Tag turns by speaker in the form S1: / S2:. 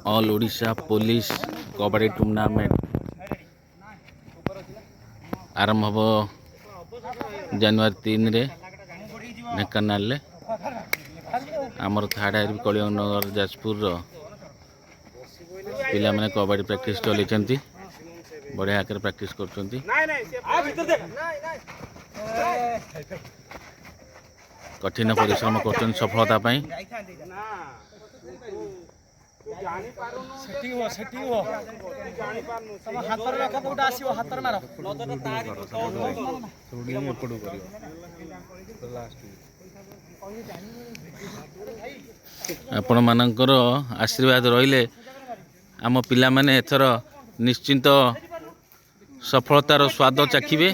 S1: All Odisha police kabaddi tournament आरंभ हम जनवरी 3 रे ढेंकानाल आमर थार्ड आर कलिंगनगर जाजपुर पिला माने कबड्डी प्रैक्टिस चलती बढ़िया आकर प्रैक्टिस कर कठिन परिश्रम कर सफलता पाई आपण मानकर आशीर्वाद रहिले आम पिला माने एथर निश्चिंत सफलतार स्वाद चाखिबे।